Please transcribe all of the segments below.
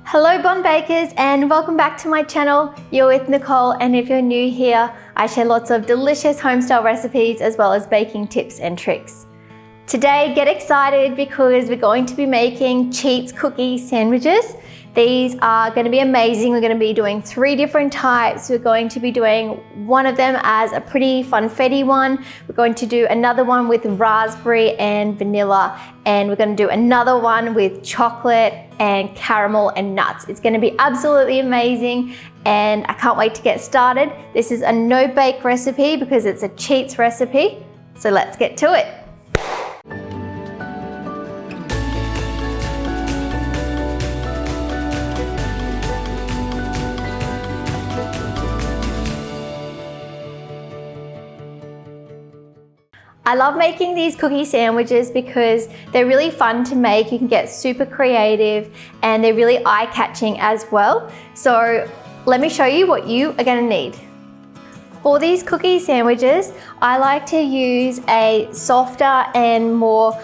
Hello Bon Bakers and welcome back to my channel. You're with Nicole, and if you're new here, I share lots of delicious homestyle recipes as well as baking tips and tricks. Today, get excited because we're going to be making cheese cookie sandwiches. These are going to be amazing. We're going to be doing 3 different types. We're going to be doing one of them as a pretty funfetti one. We're going to do another one with raspberry and vanilla, and we're going to do another one with chocolate and caramel and nuts. It's going to be absolutely amazing, and I can't wait to get started. This is a no-bake recipe because it's a cheats recipe. So let's get to it. I love making these cookie sandwiches because they're really fun to make. You can get super creative and they're really eye-catching as well. So let me show you what you are going to need. For these cookie sandwiches, I like to use a softer and more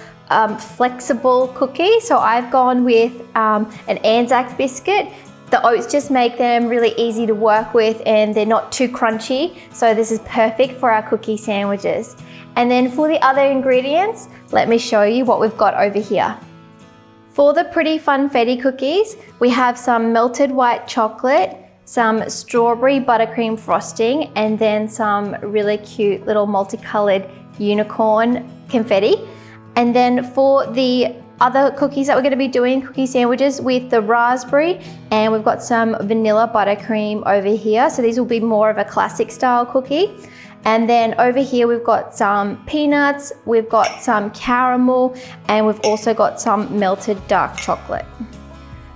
flexible cookie. So I've gone with an Anzac biscuit. The oats just make them really easy to work with and they're not too crunchy. So this is perfect for our cookie sandwiches. And then for the other ingredients, let me show you what we've got over here. For the pretty funfetti cookies, we have some melted white chocolate, some strawberry buttercream frosting, and then some really cute little multicolored unicorn confetti. And then for the other cookies that we're going to be doing, cookie sandwiches with the raspberry, and we've got some vanilla buttercream over here. So these will be more of a classic style cookie. And then over here we've got some peanuts, we've got some caramel, and we've also got some melted dark chocolate.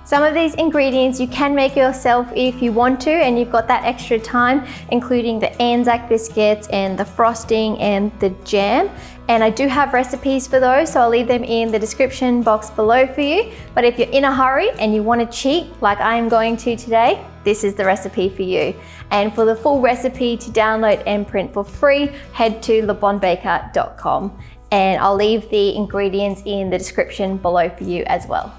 Some of these ingredients you can make yourself if you want to and you've got that extra time, including the Anzac biscuits and the frosting and the jam. And I do have recipes for those, so I'll leave them in the description box below for you. But if you're in a hurry and you want to cheat like I am going to today, this is the recipe for you. And for the full recipe to download and print for free, head to lebonbaker.com. And I'll leave the ingredients in the description below for you as well.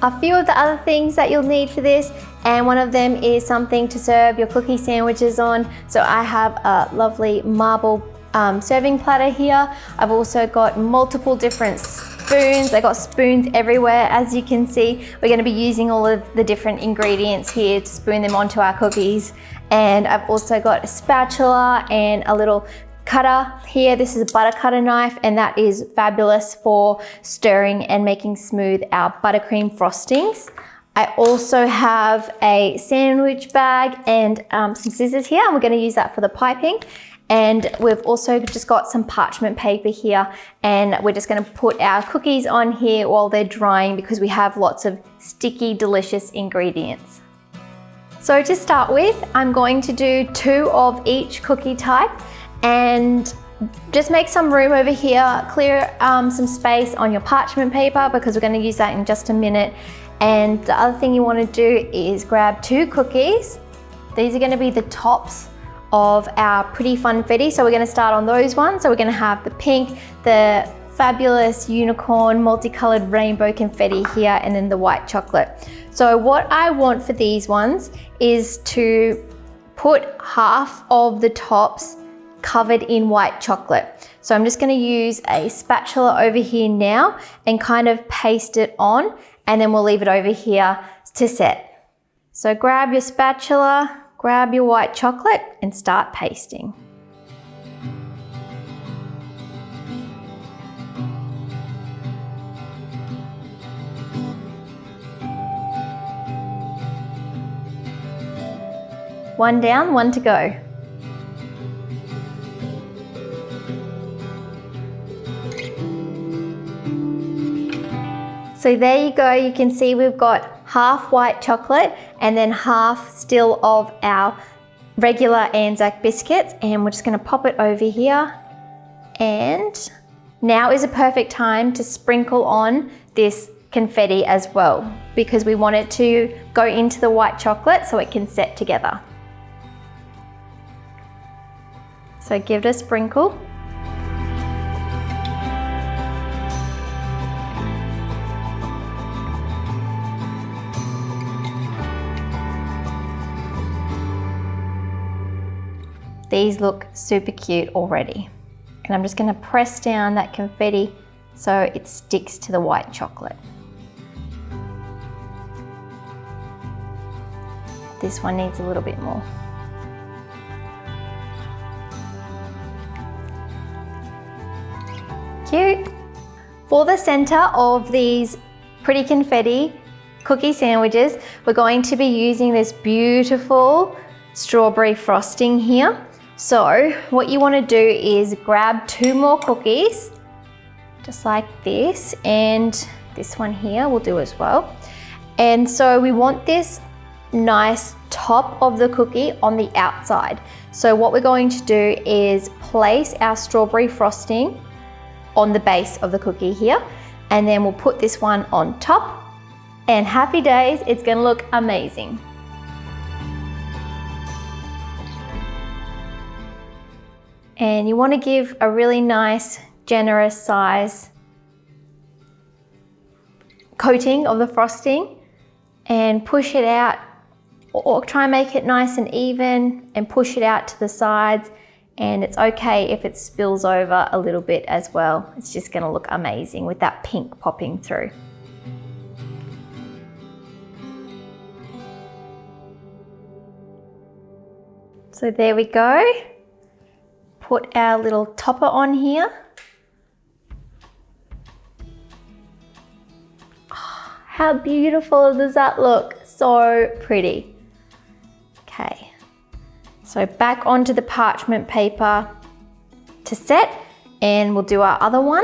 A few of the other things that you'll need for this, and one of them is something to serve your cookie sandwiches on. So I have a lovely marble serving platter here. I've also got multiple different spoons. I got spoons everywhere. As you can see, we're going to be using all of the different ingredients here to spoon them onto our cookies. And I've also got a spatula and a little cutter here. This is a butter cutter knife, and that is fabulous for stirring and making smooth our buttercream frostings. I also have a sandwich bag and some scissors here, and we're going to use that for the piping. And we've also just got some parchment paper here, and we're just going to put our cookies on here while they're drying because we have lots of sticky, delicious ingredients. So to start with, I'm going to do 2 of each cookie type and just make some room over here, clear some space on your parchment paper because we're going to use that in just a minute. And the other thing you want to do is grab 2 cookies. These are going to be the tops of our pretty funfetti. So we're going to start on those ones. So we're going to have the pink, the fabulous unicorn, multicolored rainbow confetti here, and then the white chocolate. So what I want for these ones is to put half of the tops covered in white chocolate. So I'm just going to use a spatula over here now and kind of paste it on, and then we'll leave it over here to set. So grab your spatula, grab your white chocolate and start pasting. One down, one to go. So there you go, you can see we've got half white chocolate and then half still of our regular Anzac biscuits, and we're just going to pop it over here. And now is a perfect time to sprinkle on this confetti as well because we want it to go into the white chocolate so it can set together. So give it a sprinkle. These look super cute already. And I'm just gonna press down that confetti so it sticks to the white chocolate. This one needs a little bit more. Cute. For the center of these pretty confetti cookie sandwiches, we're going to be using this beautiful strawberry frosting here. So what you want to do is grab 2 more cookies, just like this, and this one here will do as well. And so we want this nice top of the cookie on the outside. So what we're going to do is place our strawberry frosting on the base of the cookie here, and then we'll put this one on top, and happy days, it's gonna look amazing. And you want to give a really nice, generous size coating of the frosting and push it out, or try and make it nice and even and push it out to the sides. And it's okay if it spills over a little bit as well. It's just gonna look amazing with that pink popping through. So there we go. Put our little topper on here. Oh, how beautiful does that look? So pretty. Okay. So back onto the parchment paper to set, and we'll do our other one.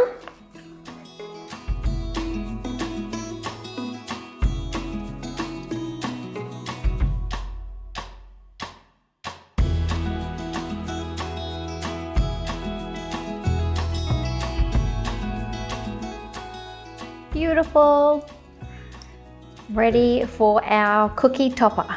Beautiful. Ready for our cookie topper.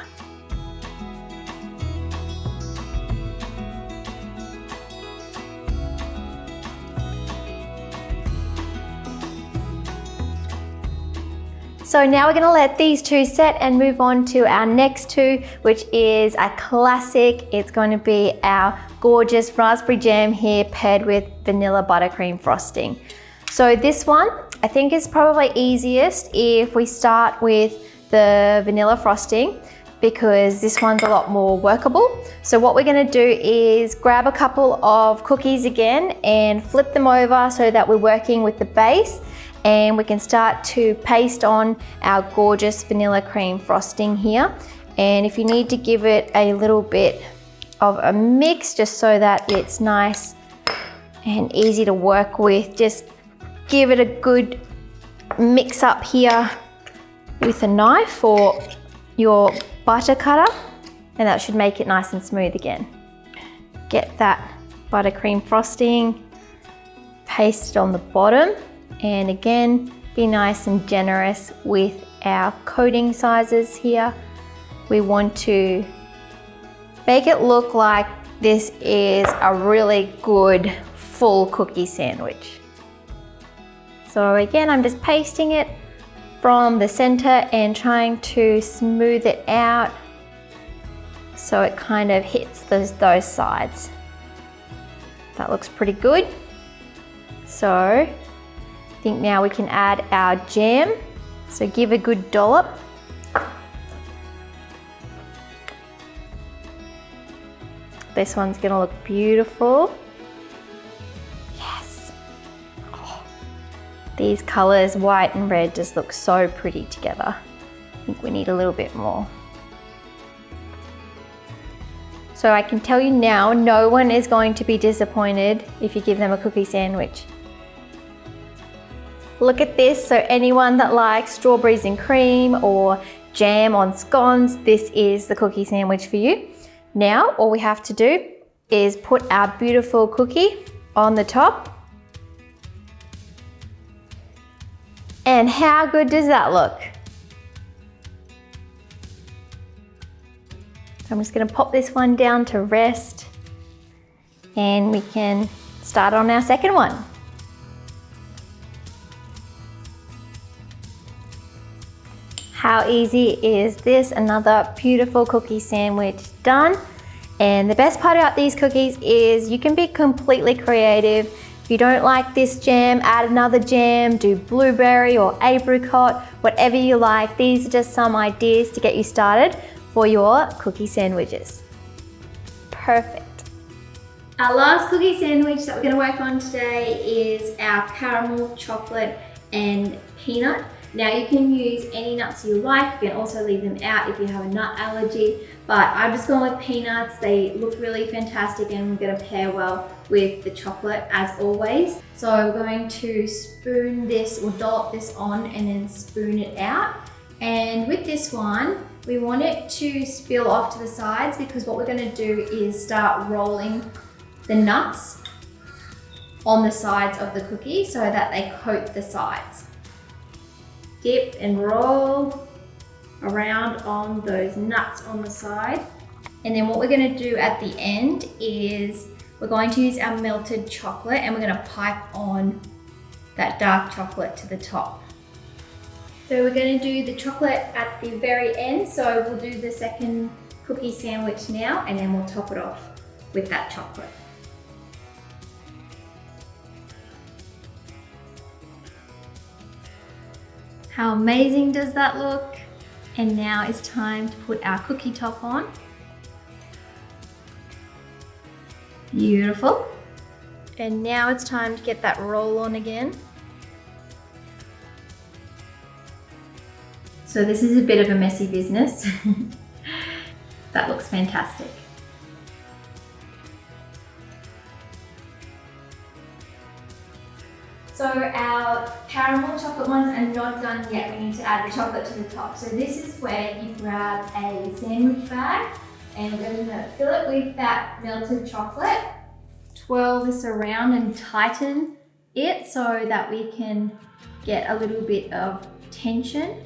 So now we're going to let these 2 set and move on to our next 2, which is a classic. It's going to be our gorgeous raspberry jam here paired with vanilla buttercream frosting. So this one I think is probably easiest if we start with the vanilla frosting, because this one's a lot more workable. So what we're going to do is grab a couple of cookies again and flip them over so that we're working with the base, and we can start to paste on our gorgeous vanilla cream frosting here. And if you need to give it a little bit of a mix just so that it's nice and easy to work with, just give it a good mix up here with a knife or your butter cutter, and that should make it nice and smooth again. Get that buttercream frosting pasted on the bottom, and again, be nice and generous with our coating sizes here. We want to make it look like this is a really good full cookie sandwich. So again, I'm just pasting it from the center and trying to smooth it out so it kind of hits those sides. That looks pretty good. So I think now we can add our jam. So give a good dollop. This one's gonna look beautiful. Yes. Oh, these colors, white and red, just look so pretty together. I think we need a little bit more. So I can tell you now, no one is going to be disappointed if you give them a cookie sandwich. Look at this. So anyone that likes strawberries and cream or jam on scones, this is the cookie sandwich for you. Now, all we have to do is put our beautiful cookie on the top. And how good does that look? So I'm just going to pop this one down to rest, and we can start on our second one. How easy is this? Another beautiful cookie sandwich done. And the best part about these cookies is you can be completely creative. If you don't like this jam, add another jam, do blueberry or apricot, whatever you like. These are just some ideas to get you started for your cookie sandwiches. Perfect. Our last cookie sandwich that we're going to work on today is our caramel, chocolate and peanut. Now you can use any nuts you like. You can also leave them out if you have a nut allergy, but I'm just going with peanuts. They look really fantastic and we're going to pair well with the chocolate as always. So we're going to spoon this or dollop this on and then spoon it out. And with this one, we want it to spill off to the sides because what we're going to do is start rolling the nuts on the sides of the cookie so that they coat the sides. Dip and roll around on those nuts on the side. And then what we're going to do at the end is we're going to use our melted chocolate and we're going to pipe on that dark chocolate to the top. So we're going to do the chocolate at the very end. So we'll do the second cookie sandwich now and then we'll top it off with that chocolate. How amazing does that look? And now it's time to put our cookie top on. Beautiful. And now it's time to get that roll on again. So this is a bit of a messy business. That looks fantastic. So our caramel chocolate ones are not done yet. We need to add the chocolate to the top. So this is where you grab a sandwich bag and we're going to fill it with that melted chocolate. Twirl this around and tighten it so that we can get a little bit of tension.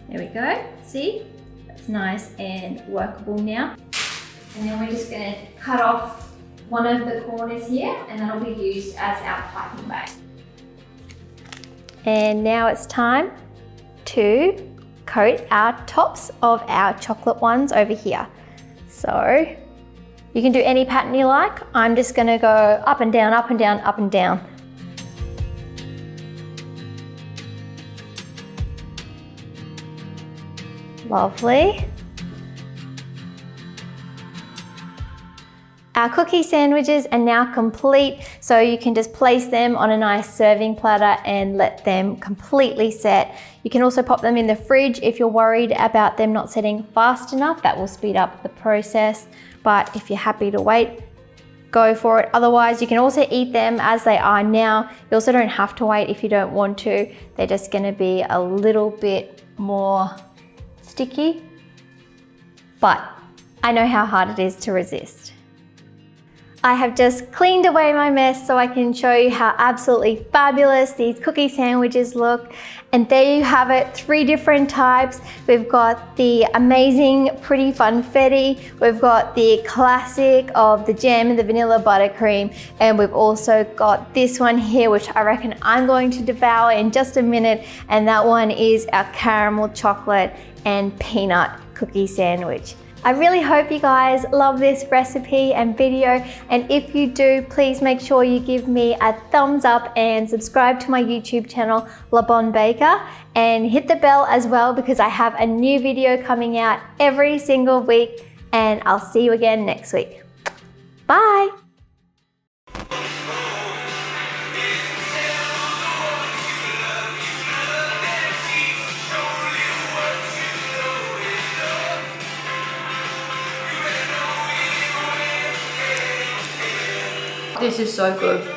There we go. See? That's nice and workable now. And then we're just going to cut off one of the corners here and that'll be used as our piping bag. And now it's time to coat our tops of our chocolate ones over here. So you can do any pattern you like. I'm just going to go up and down, up and down, up and down. Lovely. Our cookie sandwiches are now complete, so you can just place them on a nice serving platter and let them completely set. You can also pop them in the fridge if you're worried about them not setting fast enough. That will speed up the process, but if you're happy to wait, go for it. Otherwise, you can also eat them as they are now. You also don't have to wait if you don't want to. They're just going to be a little bit more sticky, but I know how hard it is to resist. I have just cleaned away my mess so I can show you how absolutely fabulous these cookie sandwiches look. And there you have it, 3 different types. We've got the amazing pretty funfetti, we've got the classic of the jam and the vanilla buttercream, and we've also got this one here which I reckon I'm going to devour in just a minute, and that one is our caramel chocolate and peanut cookie sandwich. I really hope you guys love this recipe and video, and if you do, please make sure you give me a thumbs up and subscribe to my YouTube channel, La Bonne Baker, and hit the bell as well because I have a new video coming out every single week, and I'll see you again next week. Bye! This is so good.